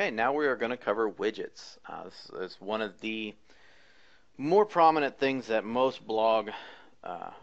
Okay, now we are going to cover widgets. This is one of the more prominent things that most blog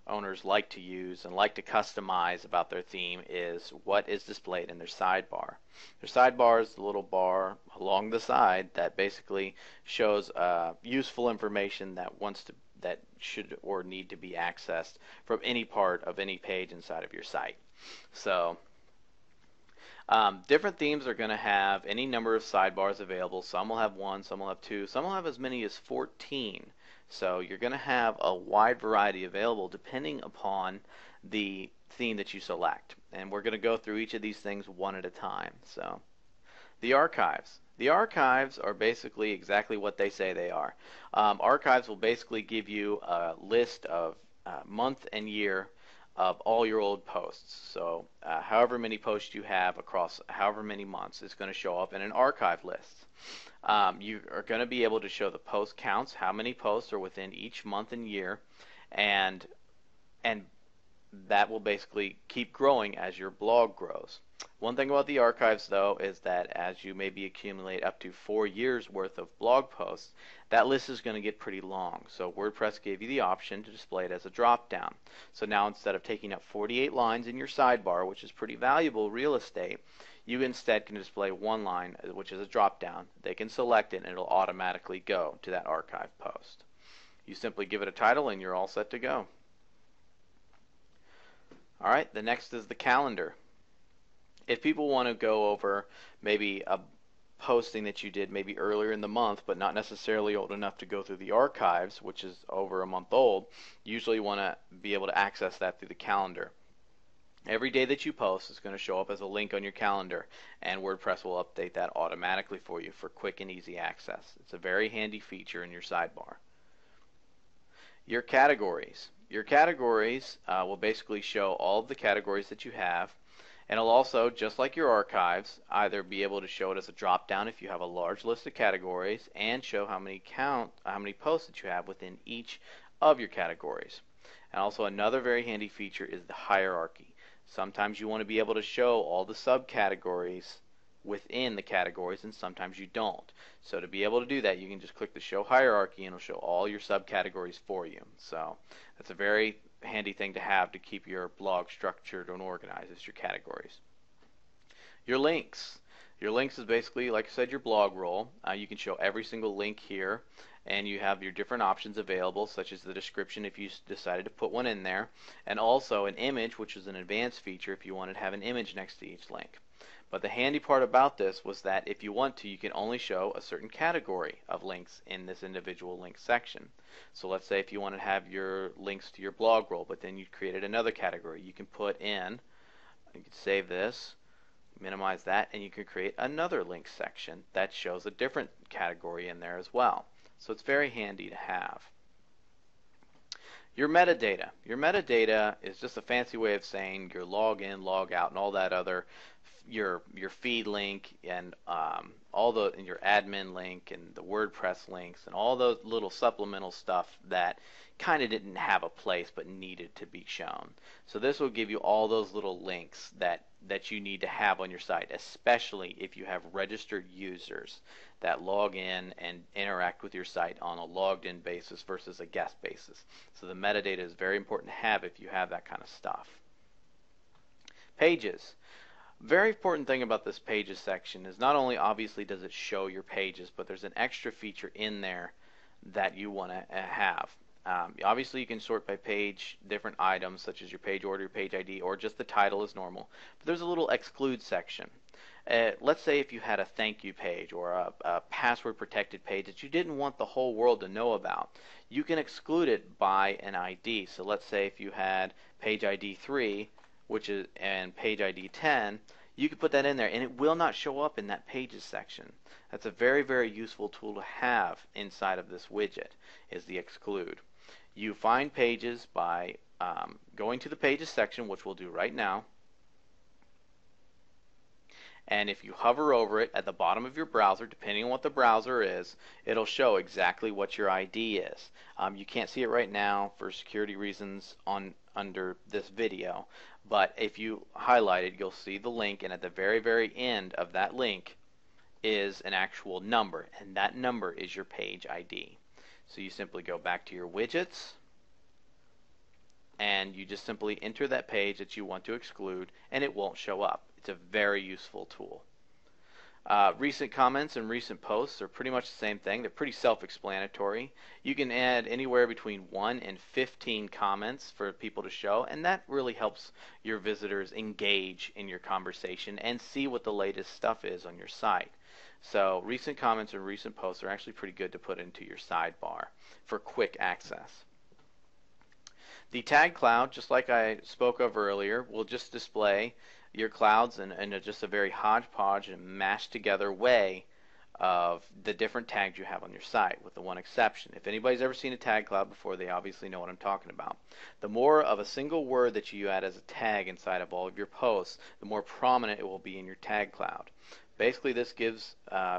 owners like to use and like to customize about their theme is what is displayed in their sidebar. Their sidebar is the little bar along the side that basically shows useful information that should or need to be accessed from any part of any page inside of your site. So different themes are going to have any number of sidebars available. Some will have one, some will have two, some will have as many as 14. So you're going to have a wide variety available depending upon the theme that you select. And we're going to go through each of these things one at a time. So the archives. The archives are basically exactly what they say they are. Archives will basically give you a list of month and year of all your old posts. So however many posts you have across however many months is going to show up in an archive list. You are going to be able to show the post counts, how many posts are within each month and year, and that will basically keep growing as your blog grows. One thing about the archives, though, is that as you maybe accumulate up to 4 years worth of blog posts, that list is going to get pretty long. So WordPress gave you the option to display it as a drop-down. So now instead of taking up 48 lines in your sidebar, which is pretty valuable real estate, you instead can display one line, which is a drop-down. They can select it and it'll automatically go to that archive post. You simply give it a title and you're all set to go. Alright, the next is the calendar. If people want to go over maybe a posting that you did maybe earlier in the month but not necessarily old enough to go through the archives, which is over a month old, you usually want to be able to access that through the calendar. Every day that you post is going to show up as a link on your calendar, and WordPress will update that automatically for you for quick and easy access. It's a very handy feature in your sidebar. Your categories. Your categories will basically show all of the categories that you have, and it'll also, just like your archives, either be able to show it as a drop-down if you have a large list of categories, and show how many posts that you have within each of your categories. And also another very handy feature is the hierarchy. Sometimes you want to be able to show all the subcategories within the categories, and sometimes you don't. So to be able to do that, you can just click the show hierarchy and it'll show all your subcategories for you. So that's a very handy thing to have to keep your blog structured and organized, is your categories. Your links. Your links is basically, like I said, your blog roll. You can show every single link here, and you have your different options available, such as the description if you decided to put one in there, and also an image, which is an advanced feature if you wanted to have an image next to each link. But the handy part about this was that if you want to, you can only show a certain category of links in this individual link section. So let's say if you want to have your links to your blog roll, but then you created another category, you can put in, you can save this, minimize that, and you can create another link section that shows a different category in there as well. So it's very handy to have. Your metadata. Your metadata is just a fancy way of saying your login, log out, and all that other, your feed link, and your admin link, and the WordPress links, and all those little supplemental stuff that kind of didn't have a place but needed to be shown. So this will give you all those little links that you need to have on your site, especially if you have registered users that log in and interact with your site on a logged in basis versus a guest basis. So the metadata is very important to have if you have that kind of stuff. Pages. Very important thing about this pages section is not only obviously does it show your pages, but there's an extra feature in there that you want to have. Obviously you can sort by page different items such as your page order, your page ID, or just the title as normal. But there's a little exclude section. Let's say if you had a thank you page or a password protected page that you didn't want the whole world to know about, you can exclude it by an ID. So let's say if you had page ID 3 and page ID 10, you could put that in there and it will not show up in that pages section. That's a very, very useful tool to have inside of this widget, is the exclude. You find pages by going to the pages section, which we'll do right now. And if you hover over it at the bottom of your browser, depending on what the browser is, it'll show exactly what your ID is. You can't see it right now for security reasons under this video, but if you highlight it, you'll see the link, and at the very, very end of that link is an actual number, and that number is your page ID. So you simply go back to your widgets, and you just simply enter that page that you want to exclude, and it won't show up. It's a very useful tool. Recent comments and recent posts are pretty much the same thing. They're pretty self-explanatory. You can add anywhere between 1 and 15 comments for people to show, and that really helps your visitors engage in your conversation and see what the latest stuff is on your site. So recent comments and recent posts are actually pretty good to put into your sidebar for quick access. The tag cloud, just like I spoke of earlier, will just display your clouds in just a very hodgepodge and mashed together way of the different tags you have on your site, with the one exception. If anybody's ever seen a tag cloud before, they obviously know what I'm talking about. The more of a single word that you add as a tag inside of all of your posts, the more prominent it will be in your tag cloud. Basically, this gives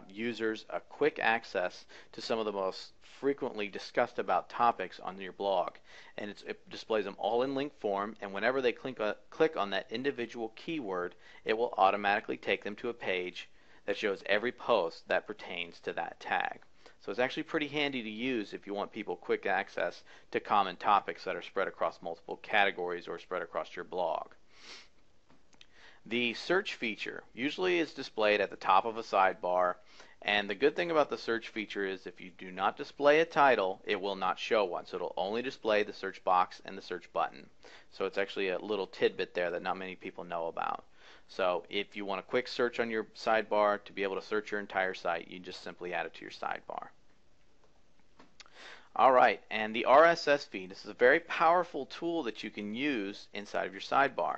users a quick access to some of the most frequently discussed about topics on your blog, and it displays them all in link form, and whenever they click on that individual keyword, it will automatically take them to a page that shows every post that pertains to that tag. So it's actually pretty handy to use if you want people quick access to common topics that are spread across multiple categories or spread across your blog. The search feature usually is displayed at the top of a sidebar, and the good thing about the search feature is if you do not display a title, it will not show one. So it'll only display the search box and the search button. So it's actually a little tidbit there that not many people know about. So if you want a quick search on your sidebar to be able to search your entire site, you just simply add it to your sidebar. Alright, and the RSS feed. This is a very powerful tool that you can use inside of your sidebar.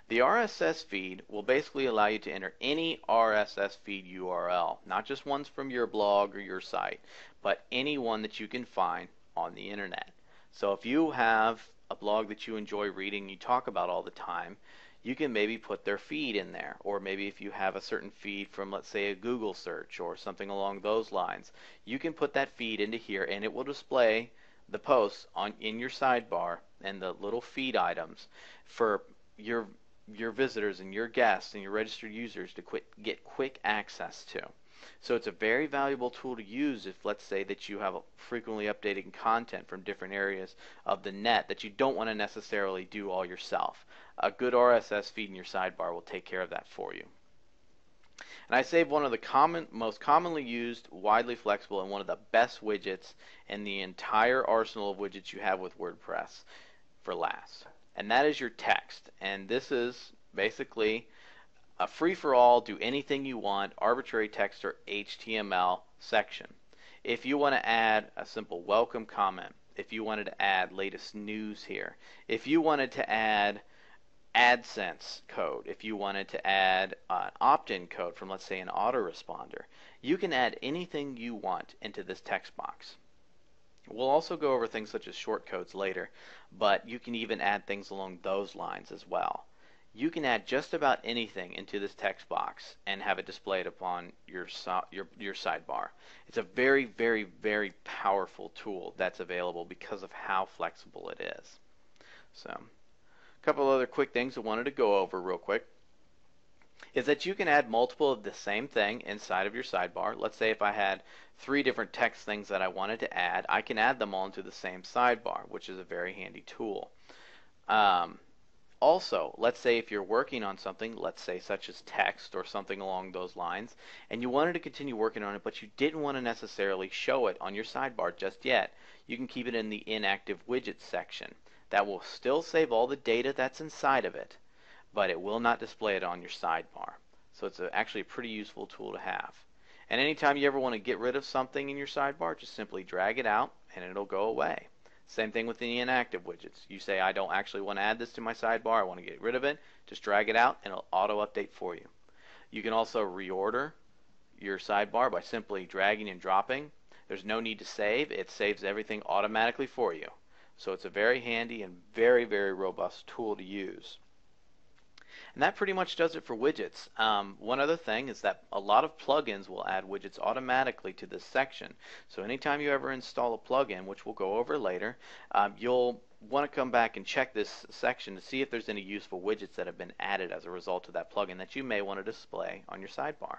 The RSS feed will basically allow you to enter any RSS feed URL, not just ones from your blog or your site, but any one that you can find on the internet. So if you have a blog that you enjoy reading, you talk about all the time, you can maybe put their feed in there. Or maybe if you have a certain feed from, let's say, a Google search or something along those lines, you can put that feed into here, and it will display the posts in your sidebar and the little feed items for your visitors and your guests and your registered users to get quick access to. So it's a very valuable tool to use if, let's say, that you have frequently updating content from different areas of the net that you don't want to necessarily do all yourself. A good RSS feed in your sidebar will take care of that for you. And I saved one of the most commonly used, widely flexible, and one of the best widgets in the entire arsenal of widgets you have with WordPress for last. And that is your text. And this is basically a free-for-all, do anything you want, arbitrary text or HTML section. If you want to add a simple welcome comment, if you wanted to add latest news here, if you wanted to add AdSense code, if you wanted to add an opt-in code from, let's say, an autoresponder, you can add anything you want into this text box. We'll also go over things such as shortcodes later, but you can even add things along those lines as well. You can add just about anything into this text box and have it displayed upon your sidebar. It's a very, very, very powerful tool that's available because of how flexible it is. So, a couple other quick things I wanted to go over real quick is that you can add multiple of the same thing inside of your sidebar. Let's say if I had 3 different text things that I wanted to add, I can add them all into the same sidebar, which is a very handy tool. Also, let's say if you're working on something, let's say such as text or something along those lines, and you wanted to continue working on it, but you didn't want to necessarily show it on your sidebar just yet, you can keep it in the inactive widgets section. That will still save all the data that's inside of it, but it will not display it on your sidebar. So it's actually a pretty useful tool to have. And anytime you ever want to get rid of something in your sidebar, just simply drag it out and it'll go away. Same thing with the inactive widgets. You say, I don't actually want to add this to my sidebar, I want to get rid of it, just drag it out and it'll auto-update for you. You can also reorder your sidebar by simply dragging and dropping. There's no need to save, it saves everything automatically for you. So it's a very handy and very, very robust tool to use. And that pretty much does it for widgets. One other thing is that a lot of plugins will add widgets automatically to this section. So anytime you ever install a plugin, which we'll go over later, you'll want to come back and check this section to see if there's any useful widgets that have been added as a result of that plugin that you may want to display on your sidebar.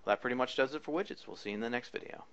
Well, that pretty much does it for widgets. We'll see you in the next video.